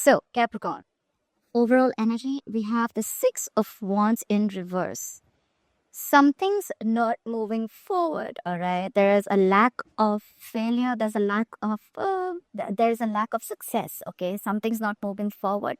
So, Capricorn, overall energy, we have the Six of Wands in reverse. Something's not moving forward, all right? There is a lack of failure. There's a lack of success, okay? Something's not moving forward.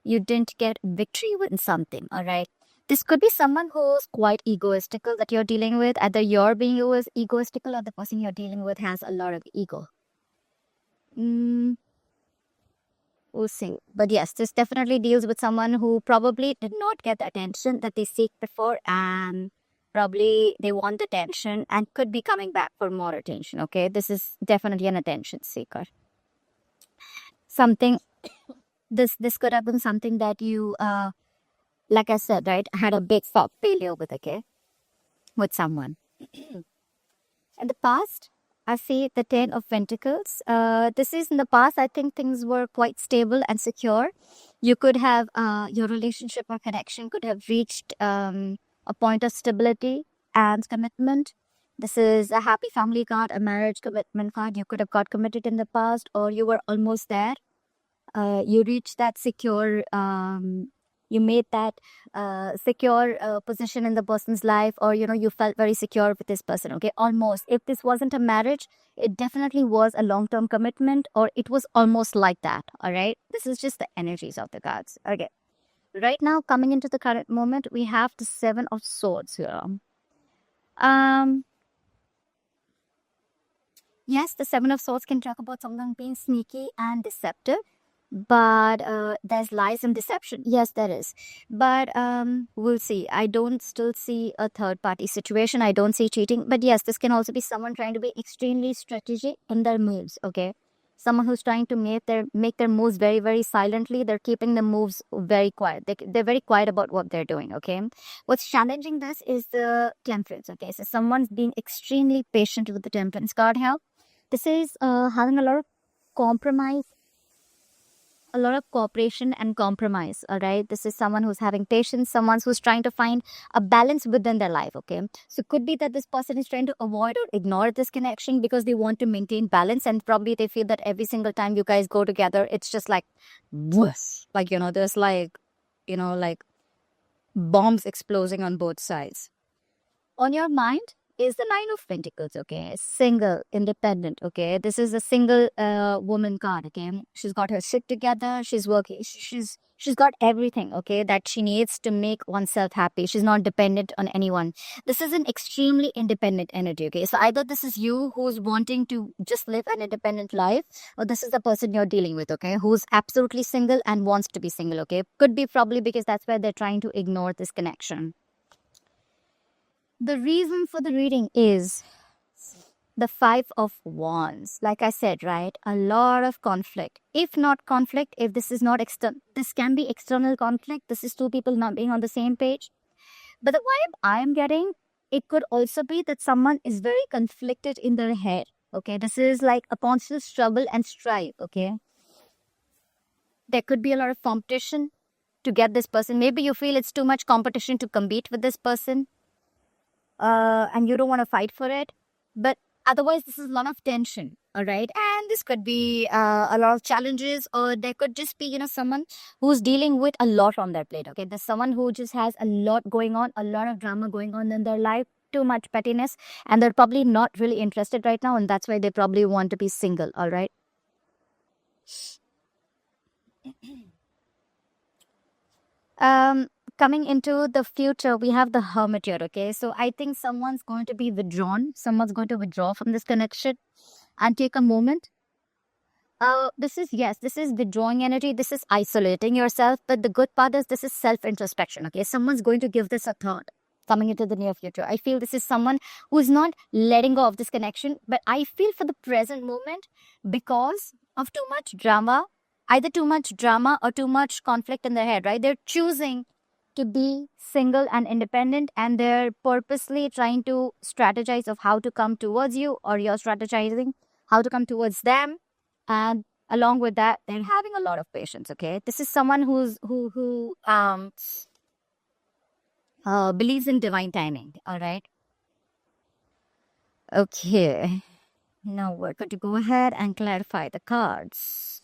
You didn't get victory with something, all right? This could be someone who's quite egoistical that you're dealing with. Either you're being egoistical or the person you're dealing with has a lot of ego. We'll see. But yes, this definitely deals with someone who probably did not get the attention that they seek before, and probably they want attention and could be coming back for more attention, okay? This is definitely an attention seeker. Something, this could have been something that you, like I said, right, had a big failure with, okay? With someone. In the past, I see the Ten of Pentacles. This is in the past, I think things were quite stable and secure. You could have, your relationship or connection could have reached a point of stability and commitment. This is a happy family card, a marriage commitment card. You could have got committed in the past, or you were almost there. You reached that secure, you made that secure position in the person's life, or you felt very secure with this person, okay? Almost. If this wasn't a marriage, it definitely was a long-term commitment, or it was almost like that, all right? This is just the energies of the cards. Okay, right now, coming into the current moment, we have the Seven of Swords here. Yes, the Seven of Swords can talk about someone being sneaky and deceptive, but there's lies and deception. Yes, there is. But we'll see. I don't still see a third party situation. I don't see cheating. But yes, this can also be someone trying to be extremely strategic in their moves, okay? Someone who's trying to make their moves very, very silently. They're keeping the moves very quiet. They're very quiet about what they're doing, okay? What's challenging this is the Temperance, okay? So someone's being extremely patient with the Temperance card here. This is having a lot of compromise, a lot of cooperation and compromise, all right? This is someone who's having patience, someone who's trying to find a balance within their life, okay? So it could be that this person is trying to avoid or ignore this connection because they want to maintain balance, and probably they feel that every single time you guys go together, it's just like, whoosh, like, there's like, like bombs exploding on both sides. On your mind is the Nine of Pentacles, okay? Single, independent, okay? This is a single woman card, okay? She's got her shit together. She's working. She's got everything, okay, that she needs to make oneself happy. She's not dependent on anyone. This is an extremely independent energy, okay? So either this is you who's wanting to just live an independent life, or this is the person you're dealing with, okay, who's absolutely single and wants to be single, okay? Could be probably because that's where they're trying to ignore this connection. The reason for the reading is the Five of Wands. Like I said, right, a lot of conflict. If not conflict, if this is not external, this can be external conflict. This is two people not being on the same page. But the vibe I am getting, it could also be that someone is very conflicted in their head. Okay, this is like a constant struggle and strife. Okay, there could be a lot of competition to get this person. Maybe you feel it's too much competition to compete with this person. And you don't want to fight for it, but otherwise this is a lot of tension, all right? And this could be a lot of challenges, or there could just be someone who's dealing with a lot on their plate, okay? There's someone who just has a lot going on, a lot of drama going on in their life, too much pettiness, and they're probably not really interested right now, and that's why they probably want to be single, all right? Coming into the future, we have the Hermit here, okay? So I think someone's going to be withdrawn. Someone's going to withdraw from this connection and take a moment. This is withdrawing energy. This is isolating yourself. But the good part is this is self-introspection, okay? Someone's going to give this a thought coming into the near future. I feel this is someone who's not letting go of this connection. But I feel for the present moment, because of too much drama, either too much drama or too much conflict in their head, right? They're choosing to be single and independent, and they're purposely trying to strategize of how to come towards you, or you're strategizing how to come towards them. And along with that, they're having a lot of patience, okay? This is someone who believes in divine timing, all right? Okay, now we're going to go ahead and clarify the cards.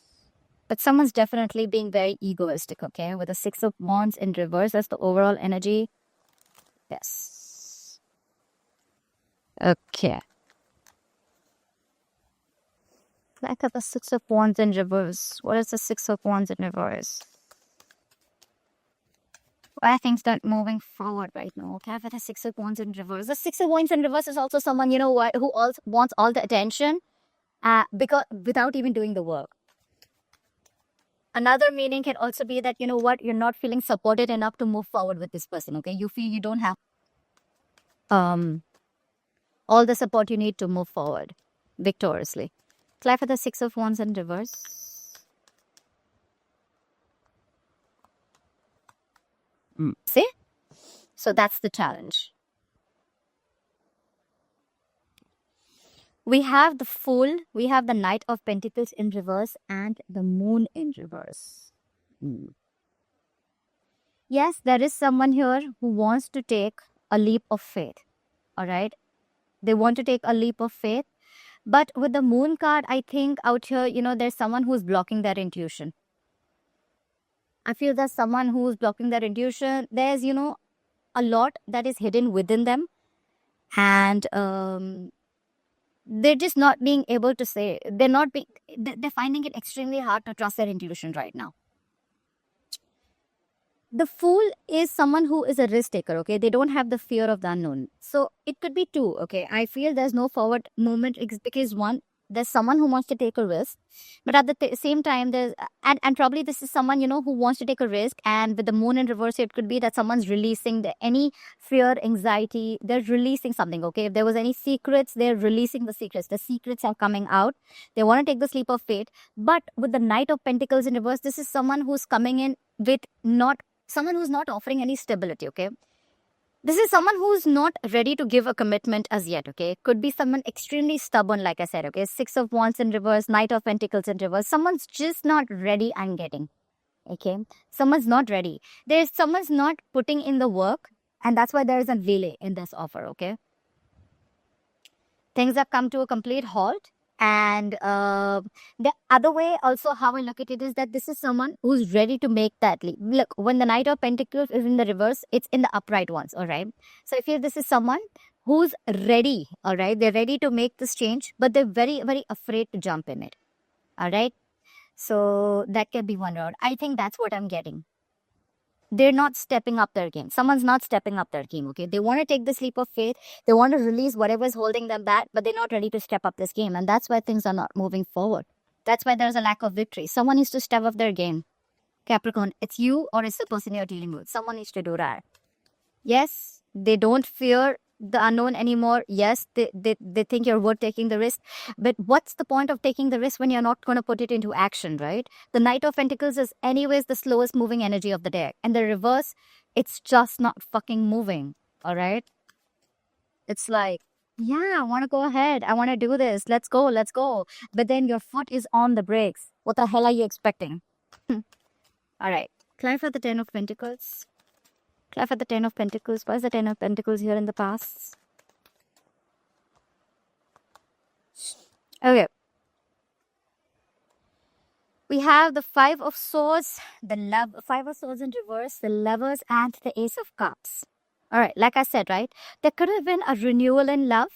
But someone's definitely being very egoistic, okay? With the Six of Wands in reverse, that's the overall energy. Yes. Okay. Look at the Six of Wands in reverse. What is the Six of Wands in reverse? Why are things not moving forward right now? Okay, I've got the Six of Wands in reverse. The Six of Wands in reverse is also someone, you know what, who also wants all the attention because without even doing the work. Another meaning can also be that, you know what, you're not feeling supported enough to move forward with this person, okay? You feel you don't have all the support you need to move forward victoriously. Clap for the Six of Wands in reverse. See? So that's the challenge. We have the Fool, we have the Knight of Pentacles in reverse, and the Moon in reverse. Yes, there is someone here who wants to take a leap of faith. All right? They want to take a leap of faith. But with the Moon card, I think out here, you know, there's someone who's blocking their intuition. I feel there's someone who's blocking their intuition. There's, you know, a lot that is hidden within them. And they're just not being able to say, they're finding it extremely hard to trust their intuition right now. The Fool is someone who is a risk taker, okay? They don't have the fear of the unknown. So it could be two, okay? I feel there's no forward movement because one, there's someone who wants to take a risk, but at the same time, there's, and probably this is someone, you know, who wants to take a risk, and with the Moon in reverse, it could be that someone's releasing any fear, anxiety, they're releasing something, okay? If there was any secrets, they're releasing the secrets. The secrets are coming out. They want to take the leap of faith, but with the Knight of Pentacles in reverse, this is someone who's coming in with someone who's not offering any stability, okay? This is someone who's not ready to give a commitment as yet, okay? Could be someone extremely stubborn, like I said, okay? Six of Wands in reverse, Knight of Pentacles in reverse. Someone's just not ready and getting, okay? Someone's not ready. Someone's not putting in the work, and that's why there is a delay in this offer, okay? Things have come to a complete halt. And the other way also how I look at it is that this is someone who's ready to make that leap. Look, when the Knight of Pentacles is in the reverse, it's in the upright ones, all right? So I feel this is someone who's ready, all right? They're ready to make this change, but they're very, very afraid to jump in it, all right? So that can be one route. I think that's what I'm getting. They're not stepping up their game. Someone's not stepping up their game, okay? They want to take this leap of faith. They want to release whatever's holding them back, but they're not ready to step up this game. And that's why things are not moving forward. That's why there's a lack of victory. Someone needs to step up their game. Capricorn, it's you or it's the person you're dealing with. Someone needs to do that. Yes, they don't fear the unknown anymore. Yes, they think you're worth taking the risk. But what's the point of taking the risk when you're not going to put it into action, right? The Knight of Pentacles is anyways the slowest moving energy of the deck. And the reverse, it's just not fucking moving, all right? It's like, yeah, I want to go ahead. I want to do this. Let's go, let's go. But then your foot is on the brakes. What the hell are you expecting? All right, clarify the Ten of Pentacles. Clarify the Ten of Pentacles. Why is the Ten of Pentacles here in the past? Okay. We have the Five of Swords, Five of Swords in reverse, the Lovers, and the Ace of Cups. All right, like I said, right? There could have been a renewal in love.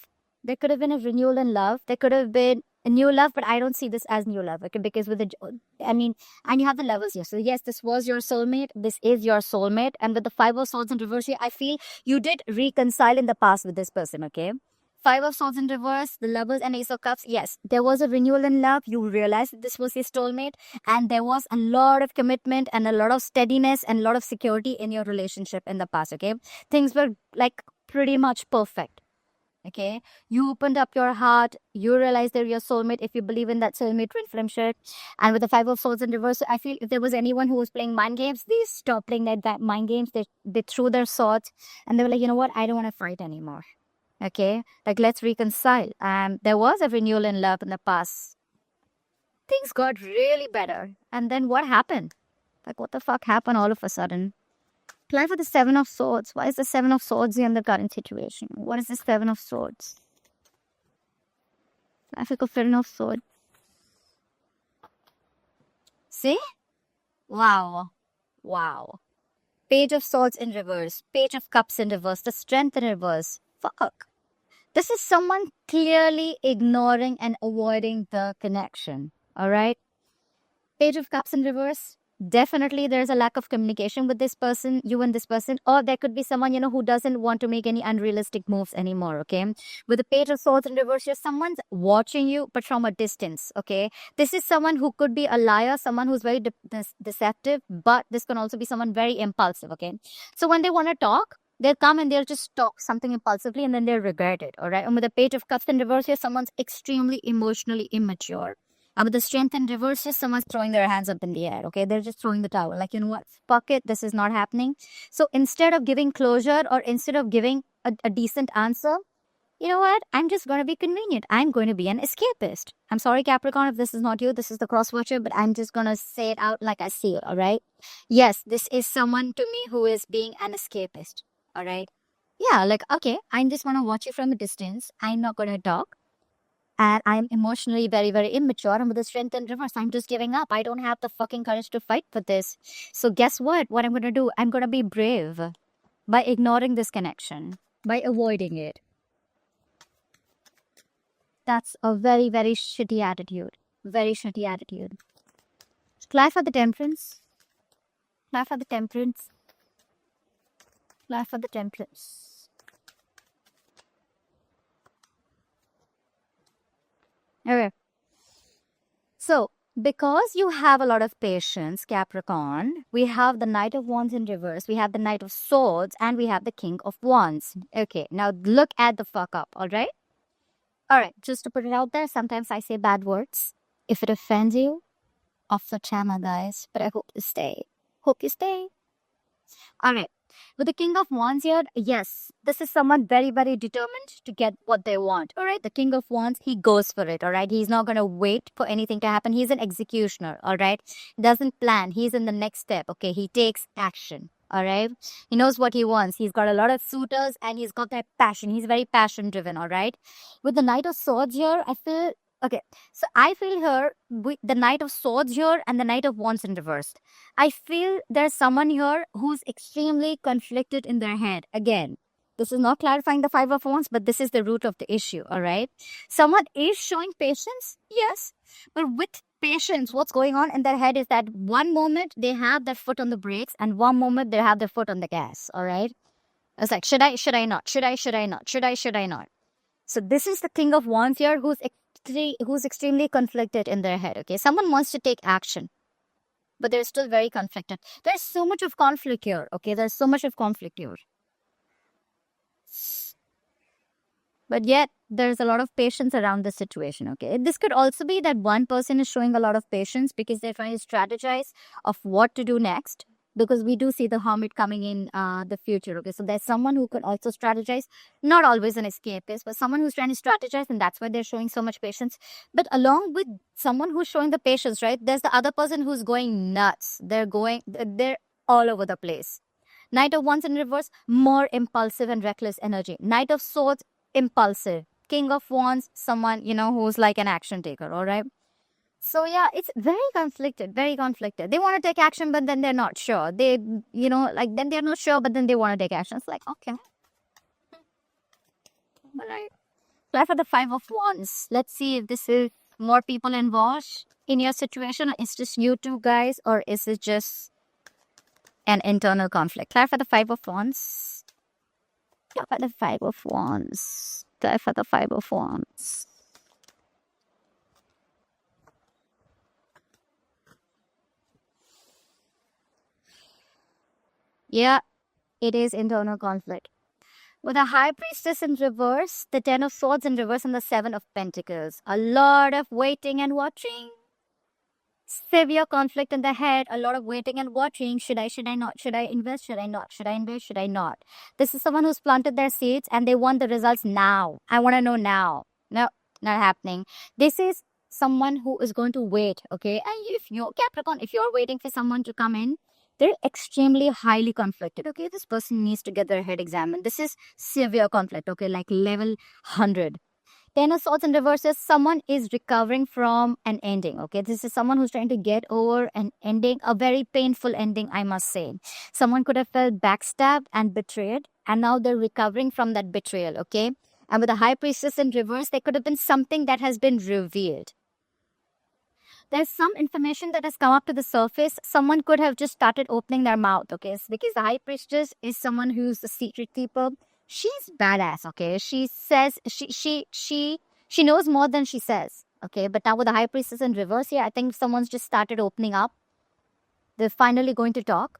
There could have been a renewal in love. There could have been a new love, but I don't see this as new love, okay? Because with and you have the Lovers here. So yes, this was your soulmate. This is your soulmate. And with the Five of Swords in reverse here, I feel you did reconcile in the past with this person, okay? Five of Swords in reverse, the Lovers, and Ace of Cups. Yes, there was a renewal in love. You realized that this was his soulmate, and there was a lot of commitment and a lot of steadiness and a lot of security in your relationship in the past, okay? Things were like pretty much perfect, okay? You opened up your heart. You realized they're your soulmate if you believe in that soulmate twin flame shit. And with the Five of Swords in reverse, I feel if there was anyone who was playing mind games, they stopped playing that mind games. They threw their swords, and they were like, you know what? I don't want to fight anymore. Okay, like let's reconcile. There was a renewal in love in the past. Things got really better. And then what happened? Like, what the fuck happened all of a sudden? Apply for the Seven of Swords. Why is the Seven of Swords in the current situation? What is the Seven of Swords? Apply for the Seven of Swords. See? Wow. Wow. Page of Swords in reverse. Page of Cups in reverse. The Strength in reverse. Fuck. This is someone clearly ignoring and avoiding the connection. All right? Page of Cups in reverse. Definitely there's a lack of communication with this person, you and this person, or there could be someone, who doesn't want to make any unrealistic moves anymore, okay? With the Page of Swords in reverse, someone's watching you, but from a distance, okay? This is someone who could be a liar, someone who's very deceptive, but this can also be someone very impulsive, okay? So when they want to talk, they'll come and they'll just talk something impulsively and then they'll regret it, all right? And with the Page of Cups in reverse, someone's extremely emotionally immature. With the Strength in reverse, someone's throwing their hands up in the air, okay? They're just throwing the towel. Like, you know what? Fuck it. This is not happening. So instead of giving closure or instead of giving a decent answer, you know what? I'm just going to be convenient. I'm going to be an escapist. I'm sorry, Capricorn, if this is not you. This is the cross watcher, but I'm just going to say it out like I see it, all right? Yes, this is someone to me who is being an escapist, all right? Yeah, like, okay, I just want to watch you from a distance. I'm not going to talk. And I'm emotionally very, very immature. And with the Strength in reverse, I'm just giving up. I don't have the fucking courage to fight for this. So guess what? What I'm going to do? I'm going to be brave by ignoring this connection, by avoiding it. That's a very, very shitty attitude. Very shitty attitude. Fly for the Temperance. Fly for the Temperance. Fly for the Temperance. Okay. So, because you have a lot of patience, Capricorn, we have the Knight of Wands in reverse, we have the Knight of Swords, and we have the King of Wands. Okay, now look at the fuck up, all right? All right, just to put it out there, sometimes I say bad words. If it offends you, off the channel, guys. But I hope you stay. Hope you stay. All right. With the King of Wands here, yes, this is someone very, very determined to get what they want. All right. The King of Wands, he goes for it. All right. He's not going to wait for anything to happen. He's an executioner. All right. Doesn't plan. He's in the next step. Okay. He takes action. All right. He knows what he wants. He's got a lot of suitors and he's got that passion. He's very passion driven. All right. With the Knight of Swords here, I feel. Okay, so I feel here with the Knight of Swords here and the Knight of Wands in reverse. I feel there's someone here who's extremely conflicted in their head. Again, this is not clarifying the Five of Wands, but this is the root of the issue, all right? Someone is showing patience, yes, but with patience, what's going on in their head is that one moment they have their foot on the brakes and one moment they have their foot on the gas, all right? It's like, should I not? Should I not? So this is the King of Wands here who's extremely conflicted in their head, okay? Someone wants to take action, but they're still very conflicted. There's so much of conflict here, okay? There's so much of conflict here. But yet, there's a lot of patience around the situation, okay? This could also be that one person is showing a lot of patience because they're trying to strategize of what to do next, because we do see the Hermit coming in the future, okay? So there's someone who could also strategize, not always an escapist, but someone who's trying to strategize, and that's why they're showing so much patience. But along with someone who's showing the patience, right, there's the other person who's going nuts. They're all over the place. Knight of Wands in reverse, more impulsive and reckless energy. Knight of Swords, impulsive. King of Wands, someone, who's like an action taker, all right? So yeah, it's very conflicted, very conflicted. They want to take action, but then they're not sure. Then they're not sure, but then they want to take action. It's like, okay. All right. Fly for the Five of Wands. Let's see if this is more people involved in your situation. Is this you two guys, or is it just an internal conflict? Fly for the Five of Wands. Fly for the Five of Wands. Fly for the Five of Wands. Yeah, it is internal conflict. With a High Priestess in reverse, the Ten of Swords in reverse, and the Seven of Pentacles. A lot of waiting and watching. Severe conflict in the head, a lot of waiting and watching. Should I not? Should I invest? Should I not? Should I invest? Should I not? This is someone who's planted their seeds and they want the results now. I want to know now. No, not happening. This is someone who is going to wait, okay? And if you're Capricorn, if you're waiting for someone to come in, they're extremely highly conflicted, okay? This person needs to get their head examined. This is severe conflict, okay? Like level 100. Ten of Swords in reverse is someone is recovering from an ending. Okay, this is someone who's trying to get over an ending, a very painful ending, I must say. Someone could have felt backstabbed and betrayed, and now they're recovering from that betrayal. Okay, and with the High Priestess in reverse, there could have been something that has been revealed. There's some information that has come up to the surface. Someone could have just started opening their mouth. Okay, it's because the High Priestess is someone who's the secret keeper. She's badass. Okay, she says she knows more than she says. Okay, but now with the High Priestess in reverse here, I think someone's just started opening up. They're finally going to talk,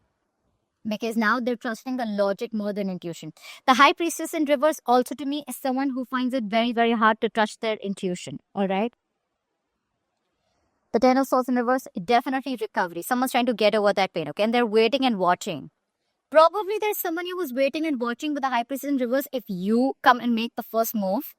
because now they're trusting the logic more than intuition. The High Priestess in reverse also to me is someone who finds it very, very hard to trust their intuition. All right. The Ten of Swords in reverse, definitely recovery. Someone's trying to get over that pain, okay? And they're waiting and watching. Probably there's someone who's waiting and watching with the High Priestess in reverse if you come and make the first move.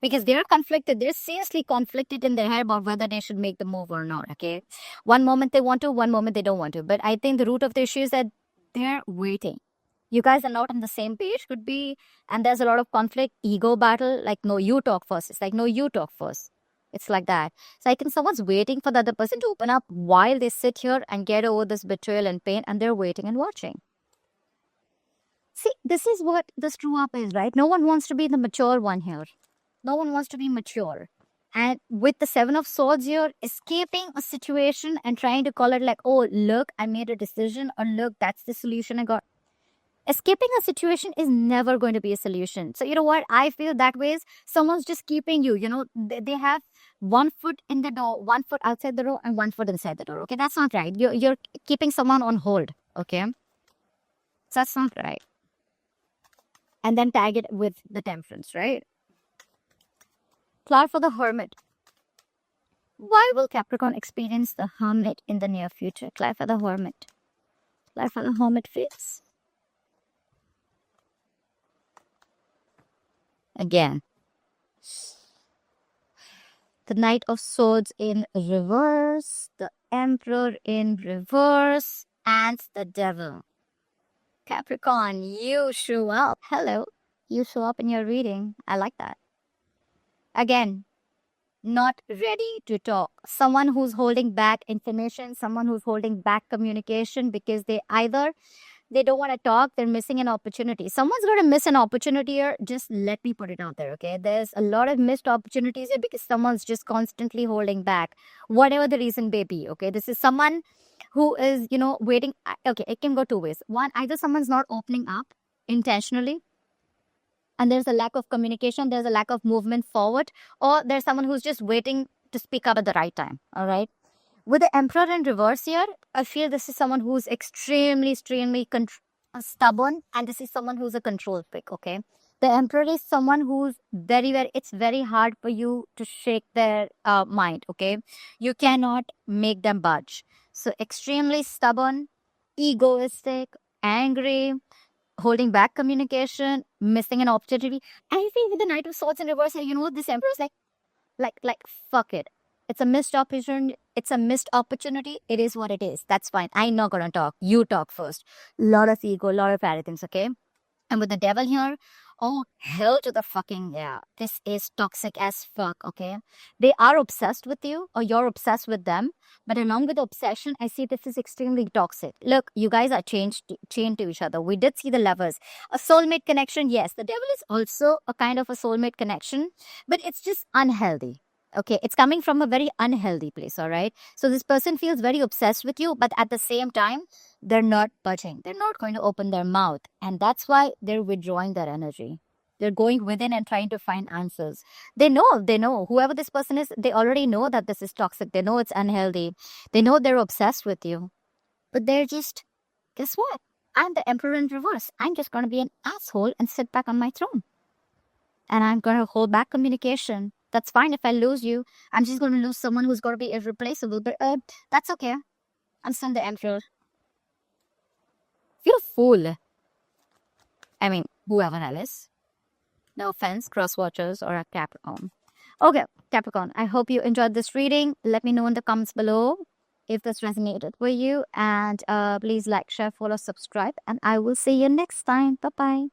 Because they're conflicted. They're seriously conflicted in their head about whether they should make the move or not, okay? One moment they want to, one moment they don't want to. But I think the root of the issue is that they're waiting. You guys are not on the same page, could be. And there's a lot of conflict, ego battle. Like, no, you talk first. It's like, no, you talk first. It's like that. So I think someone's waiting for the other person to open up while they sit here and get over this betrayal and pain, and they're waiting and watching. See, this is what the screw up is, right? No one wants to be the mature one here. No one wants to be mature. And with the Seven of Swords here, escaping a situation and trying to call it like, oh, look, I made a decision, or look, that's the solution I got. Escaping a situation is never going to be a solution. So you know what? I feel that way is someone's just keeping you, they have one foot in the door, one foot outside the door, and one foot inside the door. Okay, that's not right. You're keeping someone on hold. Okay, so that's not right. And then tag it with the Temperance, right? Cloud for the Hermit. Why will Capricorn experience the Hermit in the near future? Cloud for the Hermit. Cloud for the Hermit face. Again, the Knight of Swords in reverse, the Emperor in reverse, and the Devil. Capricorn, you show up. Hello, you show up in your reading. I like that. Again, not ready to talk. Someone who's holding back information, someone who's holding back communication because they don't want to talk, they're missing an opportunity. Someone's going to miss an opportunity here. Just let me put it out there, okay? There's a lot of missed opportunities here because someone's just constantly holding back, whatever the reason may be, okay? This is someone who is, waiting. Okay, it can go two ways. One, either someone's not opening up intentionally, and there's a lack of communication, there's a lack of movement forward, or there's someone who's just waiting to speak up at the right time, all right? With the Emperor in reverse here, I feel this is someone who's extremely stubborn, and this is someone who's a control freak, okay? The Emperor is someone who's it's very hard for you to shake their mind, okay? You cannot make them budge. So extremely stubborn, egoistic, angry, holding back communication, missing an opportunity. I feel with the Knight of Swords in reverse here, this Emperor is like, fuck it. It's a missed opportunity. It's a missed opportunity. It is what it is. That's fine. I'm not going to talk. You talk first. Lot of ego, lot of arrogance, okay? And with the Devil here, oh, hell to the fucking yeah. This is toxic as fuck, okay? They are obsessed with you, or you're obsessed with them. But along with the obsession, I see this is extremely toxic. Look, you guys are chained to each other. We did see the lovers. A soulmate connection, yes. The Devil is also a kind of a soulmate connection, but it's just unhealthy. Okay, it's coming from a very unhealthy place, all right? So this person feels very obsessed with you, but at the same time, they're not budging. They're not going to open their mouth. And that's why they're withdrawing their energy. They're going within and trying to find answers. They know. Whoever this person is, they already know that this is toxic. They know it's unhealthy. They know they're obsessed with you. But they're just, guess what? I'm the Emperor in reverse. I'm just going to be an asshole and sit back on my throne. And I'm going to hold back communication. That's fine if I lose you. I'm just going to lose someone who's going to be irreplaceable. But that's okay. I'm still the Emperor. You're a fool. I mean, whoever else. No offense, cross-watchers or a Capricorn. Okay, Capricorn, I hope you enjoyed this reading. Let me know in the comments below if this resonated with you. And please like, share, follow, subscribe. And I will see you next time. Bye-bye.